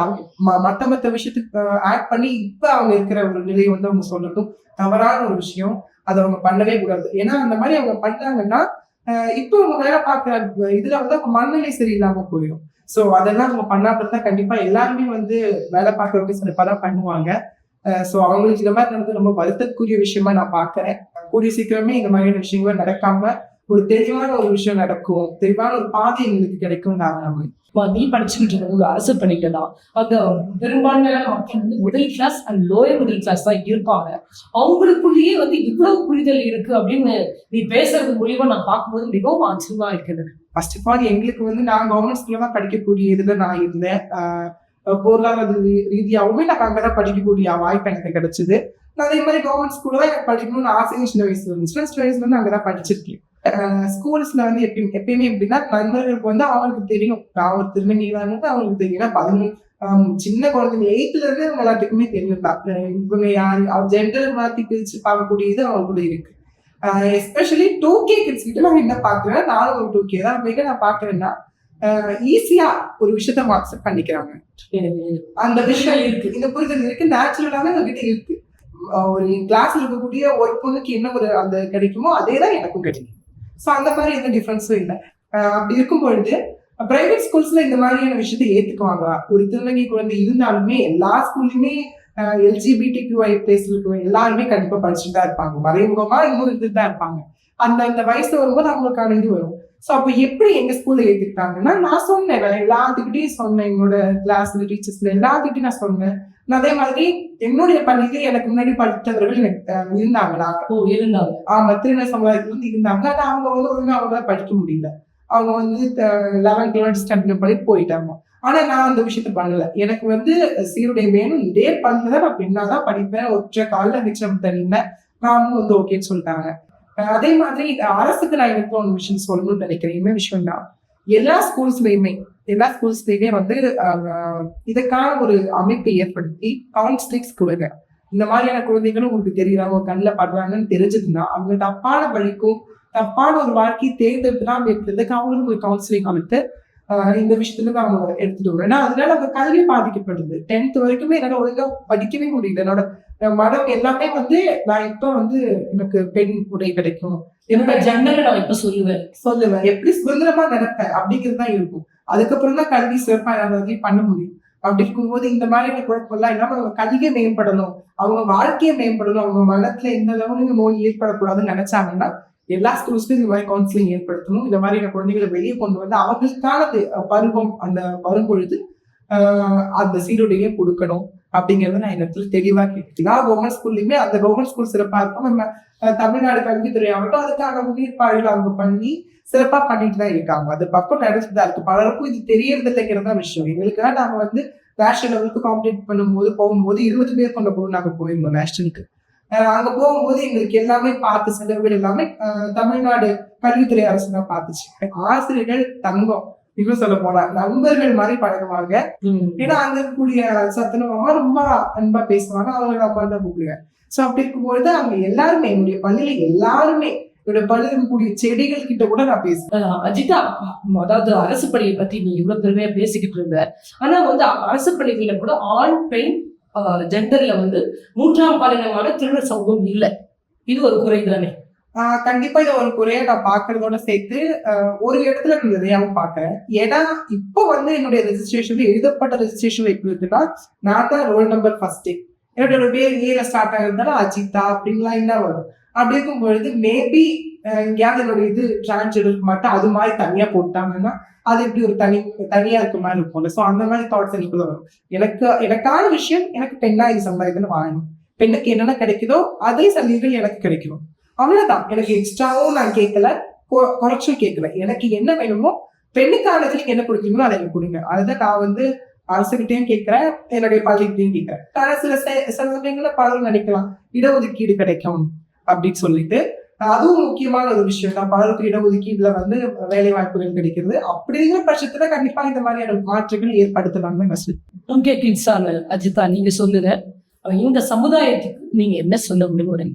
மத்த விஷயத்துக்கு ஆட் பண்ணி இப்ப அவங்க இருக்கிற ஒரு நிலையை வந்து அவங்க சொல்றதும் தவறான ஒரு விஷயம். அதை அவங்க பண்ணவே கூடாது. ஏன்னா அந்த மாதிரி அவங்க பண்ணாங்கன்னா இப்போ அவங்க வேலை பார்க்குற இதுல வந்து அவங்க மனநிலை சரியில்லாம போயிடும். சோ அதெல்லாம் அவங்க பண்ணாதான் கண்டிப்பா எல்லாருமே வந்து வேலை பார்க்கறவங்க சிறப்பாதான் பண்ணுவாங்க. சோ அவங்களுக்கு இந்த மாதிரி நடந்து ரொம்ப வருத்தக்கூடிய விஷயமா நான் பாக்குறேன். கூடிய சீக்கிரமே இந்த மாதிரியான விஷயங்கள் நடக்காம ஒரு தெளிவான ஒரு விஷயம் நடக்கும், தெளிவான ஒரு பாதை எங்களுக்கு கிடைக்கும். நீ படிச்சுக்கிட்டு இருக்க ஒரு அரசு பண்ணிட்டா அந்த பெரும்பான்மையான மக்கள் வந்து middle class and lower middle class தான் இருப்பாங்க. அவங்களுக்குள்ளேயே வந்து இவ்வளவு புரிதல் இருக்கு அப்படின்னு நீ பேசுறது மூலியமா நான் பார்க்கும்போது மிகவும் ஆச்சரியமா இருக்கிறது. ஃபர்ஸ்ட் ஆஃப் ஆல் எங்களுக்கு வந்து நான் கவர்மெண்ட் ஸ்கூல்ல தான் படிக்கக்கூடிய இதுல நான் இருந்தேன். பொருளாதார ரீதியாகவுமே நான் அங்கதான் படிக்கக்கூடிய வாய்ப்பு எனக்கு கிடைச்சது. நான் அதே மாதிரி கவர்மெண்ட் ஸ்கூல்ல தான் எனக்கு படிக்கணும்னு ஆசையும் சின்ன வயசுல இருந்துச்சு. சின்ன வயசுல இருந்து அங்கதான் படிச்சிருக்கேன். ஸ்கூல்ஸ்ல வந்து எப்பயுமே எப்படின்னா நண்பர்களுக்கு வந்து அவங்களுக்கு தெரியும் நான் ஒரு திருநங்கையில அவங்களுக்கு தெரியும். சின்ன குழந்தைங்க 8th இருந்து அவங்க எல்லாத்துக்குமே தெரியும் தான் இவங்க யாரு ஜெண்டர் மாத்தி பிரிச்சு பார்க்கக்கூடிய இது அவங்களுக்குள்ள இருக்கு. எஸ்பெஷலி 2K கிட்ஸ் கிட்ட நான் என்ன பாக்குறேன், நானும் ஒரு 2K தான் மிக நான் பாக்குறேன்னா ஈஸியா ஒரு விஷயத்த அக்செப்ட் பண்ணிக்கிறாங்க. அந்த விஷயம் இருக்கு, இந்த புரிதல் இருக்கு, நேச்சுரலாவே அவங்ககிட்ட இருக்கு. ஒரு கிளாஸ்ல இருக்கக்கூடிய ஒரு பொண்ணுக்கு என்ன ஒரு அந்த கிடைக்குமோ அதேதான் எனக்கும் கிடைக்கும். ஸோ அந்த மாதிரி எந்த டிஃப்ரென்ஸும் இல்லை. அப்படி இருக்கும் பொழுது பிரைவேட் ஸ்கூல்ஸ்ல இந்த மாதிரியான விஷயத்த ஏத்துக்குவாங்க. ஒரு திருநங்கை குழந்தை இருந்தாலுமே எல்லா ஸ்கூல்லையுமே LGBTQI எல்லாருமே கண்டிப்பா படிச்சுட்டு தான் இருப்பாங்க. மறைமுகமா இன்னொரு இது தான் இருப்பாங்க. அந்த வயசு வரும்போது அவங்களுக்கான இது வரும். ஸோ அப்போ எப்படி எங்க ஸ்கூல்ல ஏத்துக்கிட்டாங்கன்னா, நான் சொன்னேன், நான் எல்லாத்துக்கிட்டையும் சொன்னேன், எங்களோட கிளாஸ்ல டீச்சர்ஸ்ல எல்லாத்துக்கிட்டையும் நான் சொன்னேன். அதே மாதிரி என்னுடைய பள்ளிக்கு எனக்கு முன்னாடி படித்தவர்கள் எனக்கு இருந்தாங்களா, இருந்தாங்க. ஆமா, திருநெல் சமுதாயத்துல வந்து இருந்தாங்க. ஆனா அவங்க வந்து ஒழுங்கா அவங்களால படிக்க முடியல. அவங்க வந்து 11th 12th ஸ்டாண்டர்ட் படி போயிட்டாங்க. ஆனா நான் அந்த விஷயத்த பண்ணல. எனக்கு வந்து சீருடை வேணும், இதே பள்ளியில நான் பெண்ணாதான் படிப்பேன், ஒற்றை காலில் நிச்சயம் தனிந்தேன். நானும் வந்து ஓகேன்னு சொல்லிட்டாங்க. அதே மாதிரி அரசுக்கு நான் எனக்கு ஒரு விஷயம் சொல்லணும்னு நினைக்கிறேன். என்ன விஷயம்னா, எல்லா ஸ்கூல்ஸ்லயுமே வந்து இதுக்கான ஒரு அமைப்பை ஏற்படுத்தி கவுன்சிலிங்ஸ் கொடுங்க. இந்த மாதிரியான குழந்தைகளும் உங்களுக்கு தெரியுறாங்க, கண்ணில் படுறாங்கன்னு தெரிஞ்சதுன்னா அவங்க தப்பான வழிக்கும் தப்பான ஒரு வாழ்க்கையை தேர்ந்தெடுத்துலாம் இருக்கிறதுக்கு அவங்களுக்கு ஒரு கவுன்சிலிங் அமைத்து இந்த விஷயத்துல நான் அவங்க எடுத்துட்டு வரேன். ஏன்னா அதனால அவங்க கல்வி பாதிக்கப்படுது. 10th வரைக்குமே என்னால ஒழுங்கா படிக்கவே முடியல. என்னோட மனம் எல்லாமே வந்து நான் இப்ப வந்து எனக்கு பெண் உடை கிடைக்கும், என்னோட ஜெண்டரை நான் இப்ப சொல்லுவேன், எப்படி சுதந்திரமா நினைப்பேன் அப்படிங்கிறது தான் இருக்கும். அதுக்கப்புறம் தான் கல்வி சிறப்பா ஏதாவது பண்ண முடியும். அப்படி இருக்கும்போது இந்த மாதிரியான குழப்பம்லாம் இல்லாம அவங்க கல்வியை மேம்படணும், அவங்க வாழ்க்கையை மேம்படணும், அவங்க மனத்துல எந்த அளவுக்கு நோய் ஏற்படக்கூடாதுன்னு நினைச்சாங்கன்னா எல்லா ஸ்கூல்ஸ்லயும் இந்த மாதிரி கவுன்சிலிங் ஏற்படுத்தணும். இந்த மாதிரியான குழந்தைகளை வெளியே கொண்டு வந்து அவங்களுக்கான பருவம் அந்த வரும்பொழுது அந்த சீருடையே கொடுக்கணும் அப்படிங்கறத நான் இடத்துல தெளிவா கேட்கலாம். கவர்மெண்ட் ஸ்கூல்லையுமே அந்த கவர்மெண்ட் ஸ்கூல் சிறப்பா இருக்கும். நம்ம தமிழ்நாடு கல்வித்துறை ஆகட்டும் அதுக்கான முன்னேற்பாடுகள் அவங்க பண்ணி சிறப்பா பண்ணிட்டு தான் இருக்காங்க. அது பக்கம் நடந்துதான் இருக்கு. பலருக்கும் இது தெரியறது இல்லைங்கிறதா விஷயம். எங்களுக்காக நாங்க வந்து நேஷனல் லெவலுக்கு காம்படிட் பண்ணும்போது போகும்போது 20 பேர் கொண்ட போது நாங்க போயிருந்தோம் நேஷனலுக்கு. அங்க போகும்போது எங்களுக்கு எல்லாமே பார்த்து செலவுகள் எல்லாமே தமிழ்நாடு கல்வித்துறை அரசு தான் பார்த்துச்சு. ஆசிரியர்கள் தங்கம், இன்னும் சொல்ல போனா நண்பர்கள் மாதிரி பழகுவாங்க. ஏன்னா அங்க இருக்கக்கூடிய சத்துணவமா ரொம்ப அன்பா பேசுவாங்க, அவங்க அப்பா தான் கூப்பிடுவேன். சோ அப்படி இருக்கும்போது அவங்க எல்லாருமே என்னுடைய பள்ளியில எல்லாருமே என்னுடைய பள்ளியில் இருக்கக்கூடிய செடிகள் கிட்ட கூட நான் பேசுவேன். அஜிதா, அதாவது அரசு பள்ளியை பத்தி நீ இவ்வளவு பெருமையா பேசிக்கிட்டு இருந்த, ஆனா வந்து அரசு பள்ளிகள்ல கூட ஆண் பெண் ஜெண்டர்ல வந்து 3ஆம் பாலினமான திருநர் சமூகம் இல்லை. இது ஒரு குறை தானே? கண்டிப்பா இதை ஒரு குறைய நான் பாக்குறதோட சேர்த்து ஒரு இடத்துல நிறையாவும் பாக்குறேன். ஏன்னா இப்போ வந்து என்னுடைய ரெஜிஸ்ட்ரேஷன் எழுதப்பட்ட ரெஜிஸ்ட்ரேஷன் எப்படி இருக்குன்னா, நான் தான் ரோல் நம்பர் ஃபர்ஸ்ட், என்னோட பேர் ஏல ஸ்டார்ட் ஆகிறதுனால அஜிதா அப்படின்லாம் என்ன வரும். அப்படி இருக்கும் பொழுது மேபி எங்கேயாவது என்னோட இது டிரான்ஸ்ஜெண்டருக்கு மட்டும் அது மாதிரி தனியா போட்டாங்கன்னா அது எப்படி ஒரு தனியா இருக்க மாதிரி இருக்கும்ல. ஸோ அந்த மாதிரி தாட்ஸ் எனக்குள்ள வரும். எனக்கான விஷயம் எனக்கு பெண்ணா இது சமுதாயத்துல வாழணும், பெண்ணுக்கு என்னென்ன கிடைக்குதோ அதே சலுகைகள் எனக்கு கிடைக்கணும், அவ்வளவுதான். எனக்கு எக்ஸ்ட்ராவும் நான் கேட்கல, குறைச்சும் கேட்கல. எனக்கு என்ன வேணுமோ பெண்ணுக்கானதுக்கு என்ன கொடுக்கணுமோ அதை எனக்கு கொடுங்க. அதுதான் நான் வந்து அரசுகிட்டையும் கேட்கிறேன், என்னுடைய பள்ளிகிட்டையும் கேட்கிறேன். ஆனா சில சமயங்கள்ல பலரும் நினைக்கலாம் இடஒதுக்கீடு கிடைக்கும் அப்படின்னு சொல்லிட்டு. அதுவும் முக்கியமான ஒரு விஷயம் தான். பலருக்கு இடஒதுக்கீடுல வந்து வேலை வாய்ப்புகள் கிடைக்கிறது. அப்படிங்கிற பட்சத்துல கண்டிப்பா இந்த மாதிரியான மாற்றங்கள் ஏற்படுத்தலாம்னு அஜிதா நீங்க சொல்லுங்க, இந்த சமுதாயத்துக்கு நீங்க என்ன சொல்ல முடியும்?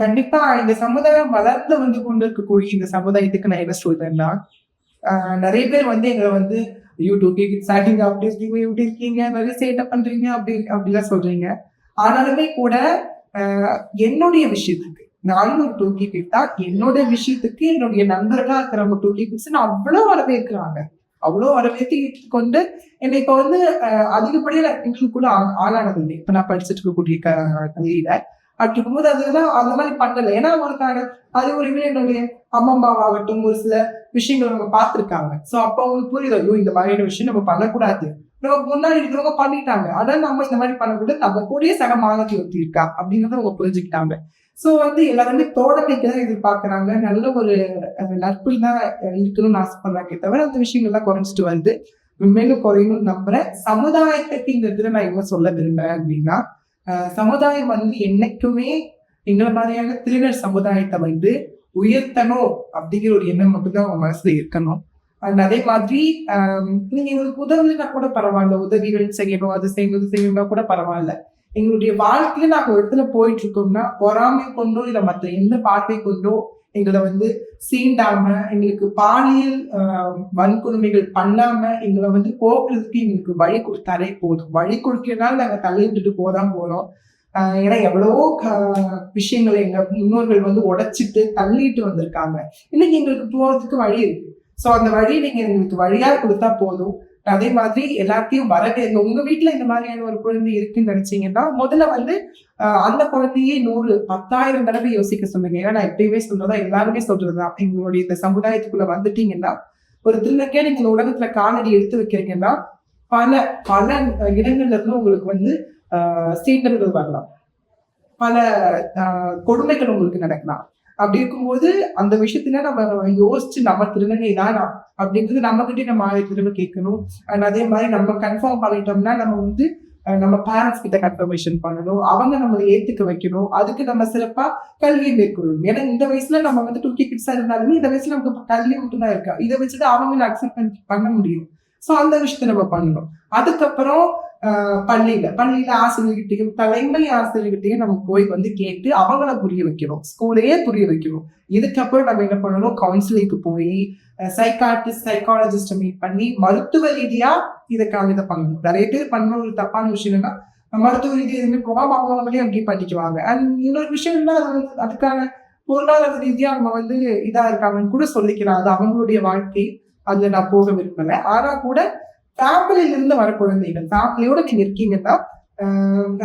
கண்டிப்பா இந்த சமுதாயம் வளர்ந்து வந்து கொண்டு இருக்கக்கூடிய இந்த சமுதாயத்துக்கு நான் என்ன சொல்றேன்னா, நிறைய பேர் வந்து எங்களை வந்து அப்படி இருக்கீங்க, நிறைய சேட்டை பண்றீங்க அப்படிலாம் சொல்றீங்க. ஆனாலுமே கூட என்னுடைய விஷயத்துக்கு நானும் ஒரு 2K கிட் தான். என்னோட விஷயத்துக்கு என்னுடைய நண்பர்களா இருக்கிறவங்க 2K கிட்ஸ் அவ்வளவு வரவேற்கிறாங்க. அவ்வளவு வரவேற்று கொண்டு என்னை இப்ப வந்து அதிகப்படியா எங்களுக்கு கூட ஆளானதில்லை. இப்ப நான் படிச்சுட்டு இருக்கக்கூடிய கல்வியில அப்படி இருக்கும்போது அதுதான் அந்த மாதிரி பண்ணல. ஏன்னா அவங்களுக்கான அறிவுரைகள் என்னுடைய அம்மாவாகட்டும் ஒரு சில விஷயங்கள் அவங்க பார்த்திருக்காங்க. சோ அப்ப அவங்களுக்கு புரியுது, இந்த மாதிரியான விஷயம் நம்ம பண்ணக்கூடாது, நம்ம முன்னாடி இருக்கிறவங்க பண்ணிட்டாங்க, அதான் நம்ம இந்த மாதிரி பண்ணக்கூடாது, நம்ம கூடயே சக மாணவர்கள் ஒருத்தி இருக்கா அப்படிங்கறத அவங்க புரிஞ்சுக்கிட்டாங்க. சோ வந்து எல்லாருமே தோழமைக்கு தான் எதிர்பார்க்கறாங்க, நல்ல ஒரு நட்பு தான் இருக்கணும்னு ஆசைப்படுறாங்க. தவிர அந்த விஷயங்கள்லாம் குறைஞ்சிட்டு வந்து மேலும் குறையணும்னு நம்புறேன். சமுதாயத்துக்கு இந்த இடத்துல நான் என்ன சொல்ல விரும்புறேன் அப்படின்னா, சமுதாயம் வந்து என்னைக்குமே எங்களை மாதிரியான திருநர் சமுதாயத்தை வந்து உயர்த்தணும் அப்படிங்கிற ஒரு எண்ணம் மட்டும்தான் அவங்க மனசுல இருக்கணும். அதே மாதிரி நீங்க எங்களுக்கு உதவினா கூட பரவாயில்ல, உதவிகள் செய்யணும், அது செய்யணும்னா கூட பரவாயில்ல. எங்களுடைய வாழ்க்கையில நாங்க ஒரு இடத்துல போயிட்டு இருக்கோம்னா பொறாமை கொண்டோ இல்ல மற்ற எந்த பார்வை கொண்டோ எங்களை வந்து சீண்டாம, எங்களுக்கு பாலியல் வன்கொடுமைகள் பண்ணாம எங்களை வந்து போக்குறதுக்கு எங்களுக்கு வழி கொடுத்தாலே போதும். வழி கொடுக்கிறதுனால நாங்க தள்ளிவிட்டுட்டு போதான் போறோம். ஏன்னா எவ்வளவோ விஷயங்களை எங்க முன்னோர்கள் வந்து உடைச்சிட்டு தள்ளிட்டு வந்திருக்காங்க. இன்னைக்கு எங்களுக்கு போறதுக்கு வழி இருக்கு. சோ அந்த வழி நீங்க எங்களுக்கு வழியா கொடுத்தா போதும். அதே மாதிரி எல்லாத்தையும் வரவேற்க. உங்க வீட்டுல இந்த மாதிரியான ஒரு குழந்தை இருக்குன்னு நினைச்சீங்கன்னா முதல்ல வந்து அந்த குழந்தையே 10,000 தடவை யோசிக்க சொல்லுங்க. ஏன்னா நான் எப்பயுமே சொல்றதா, எல்லாருமே சொல்றதுதான், எங்களுடைய இந்த சமுதாயத்துக்குள்ள வந்துட்டீங்கன்னா ஒரு திருநங்கையா நீங்க இந்த உலகத்துல காலடி எடுத்து வைக்கிறீங்கன்னா பல பல இடங்கள்ல இருந்து உங்களுக்கு வந்து சீண்டல்கள் வரலாம், பல கொடுமைகள் உங்களுக்கு நடக்கலாம். அப்படி இருக்கும்போது அந்த விஷயத்துல நம்ம யோசிச்சு நம்ம திருநங்கை தானா அப்படின்றது நம்ம கிட்டே நம்ம 1000 தடவை கேட்கணும். அண்ட் அதே மாதிரி நம்ம கன்ஃபார்ம் பண்ணிட்டோம்னா நம்ம வந்து நம்ம பேரண்ட்ஸ் கிட்ட கன்ஃபர்மேஷன் பண்ணணும், அவங்க நம்மளை ஏத்துக்க வைக்கணும். அதுக்கு நம்ம சிறப்பா கல்வியை மேற்கொள்ளணும். ஏன்னா இந்த வயசுல நம்ம வந்து 2K கிட்ஸா இருந்தாலுமே இந்த வயசுல நமக்கு கல்வி மட்டும் தான் இருக்கா, இதை வச்சுட்டு அவங்களை அக்செப்ட் பண்ண முடியும். ஸோ அந்த விஷயத்த நம்ம பண்ணணும். அதுக்கப்புறம் பள்ளியில ஆசிரியர்கிட்டையும் தலைமை ஆசிரியர்கிட்டையும் நம்ம போய் வந்து கேட்டு அவங்கள புரிய வைக்கணும், ஸ்கூலையே புரிய வைக்கணும். இதுக்கப்புறம் நம்ம என்ன பண்ணணும், கவுன்சிலிங்க்கு போய் சைக்காட்ரிஸ்ட் சைக்காலஜிஸ்ட மீட் பண்ணி மருத்துவ ரீதியா இதை பண்ணணும். நிறைய பேர் பண்ண ஒரு தப்பான விஷயம்னா மருத்துவ ரீதியா எதுவுமே போகாம அவங்களே அங்கேயே பண்ணிக்குவாங்க. அண்ட் இன்னொரு விஷயம்னா அதுக்கான பொருளாதார ரீதியா அவங்க வந்து இதா இருக்காங்கன்னு கூட சொல்லிக்கிறாங்க. அது அவங்களுடைய வாழ்க்கை, அதுல நான் போக விரும்பல. ஆனா கூட ஃபேமிலியில இருந்து வர குழந்தைகள், ஃபேமிலியோட நீங்க இருக்கீங்கன்னா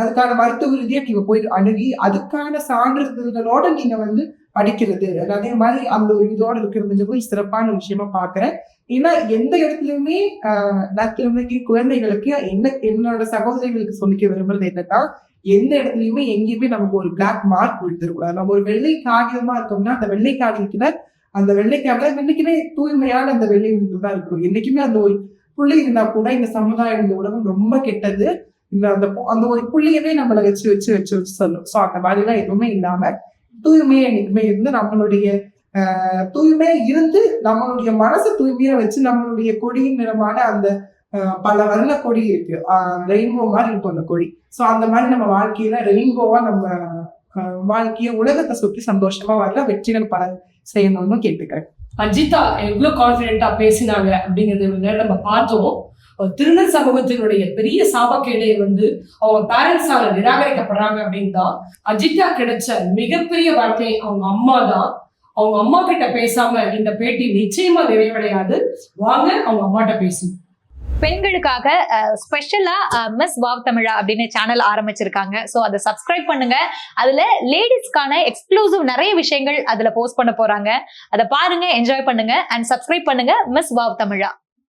அதுக்கான மருத்துவ ரீதியா நீங்க போய் அணுகி அதுக்கான சான்றிதழ்களோட நீங்க வந்து படிக்கிறது, அதே மாதிரி அந்த ஒரு இதோட இருக்கிறது சிறப்பான விஷயமா பாக்குறேன். ஏன்னா எந்த இடத்துலயுமே குழந்தைகளுக்கு என்னோட சகோதரிகளுக்கு சொல்லிக்க விரும்புறது என்னன்னா, எந்த இடத்துலயுமே எங்கேயுமே நமக்கு ஒரு பிளாக் மார்க் கொடுத்துருக்கூடாது. நம்ம ஒரு வெள்ளை காகிதமா இருக்கோம்னா அந்த வெள்ளை காகிதத்துல அந்த வெள்ளைக்காக என்னைக்குமே தூய்மையான அந்த வெள்ளை தான் இருக்கணும். என்னைக்குமே அந்த ஒரு புள்ளி இருந்தா கூட இந்த சமுதாயம், இந்த உலகம் ரொம்ப கெட்டது, அந்த ஒரு புள்ளியவே நம்மளை வச்சு சொல்லும். ஸோ அந்த மாதிரி எல்லாம் எதுவுமே இல்லாம தூய்மையா என்னைக்குமே இருந்து நம்மளுடைய தூய்மையா இருந்து நம்மளுடைய மனசு தூய்மையா வச்சு நம்மளுடைய கொடியின் நிறமான அந்த பல வர்ண கொடி இருக்கு, ரெயின்போ மாதிரி இருக்கும் அந்த கொடி. ஸோ அந்த மாதிரி நம்ம வாழ்க்கையில ரெயின்போவா நம்ம வாழ்க்கைய உலகத்தை சுற்றி சந்தோஷமா வரல வெற்றிகள் பல செய்யணும்னு கேட்டுக்கிறேன். அஜிதா எவ்வளவு கான்பிடென்டா பேசினாங்க அப்படிங்கறத நம்ம பார்த்தோம். திருநர் சமூகத்தினுடைய பெரிய சாபக்கேடை வந்து அவங்க பேரண்ட்ஸால நிராகரிக்கப்படுறாங்க அப்படின்னு தான் அஜிதா கிடைச்ச மிகப்பெரிய வார்த்தை அவங்க அம்மா தான். அவங்க அம்மா கிட்ட பேசாம இந்த பேட்டி நிச்சயமா நிறைவடையாது. வாங்க அவங்க அம்மாட்ட பேசும். பெண்களுக்காக ஸ்பெஷலா மிஸ் வாவ் தமிழா அப்படின்னு சேனல் ஆரம்பிச்சிருக்காங்க. ஸோ அதை சப்ஸ்கிரைப் பண்ணுங்க. அதுல லேடிஸ்க்கான எக்ஸ்க்ளூசிவ் நிறைய விஷயங்கள் அதுல போஸ்ட் பண்ண போறாங்க. அதை பாருங்க, என்ஜாய் பண்ணுங்க அண்ட் சப்ஸ்கிரைப் பண்ணுங்க மிஸ் வாவ் தமிழா.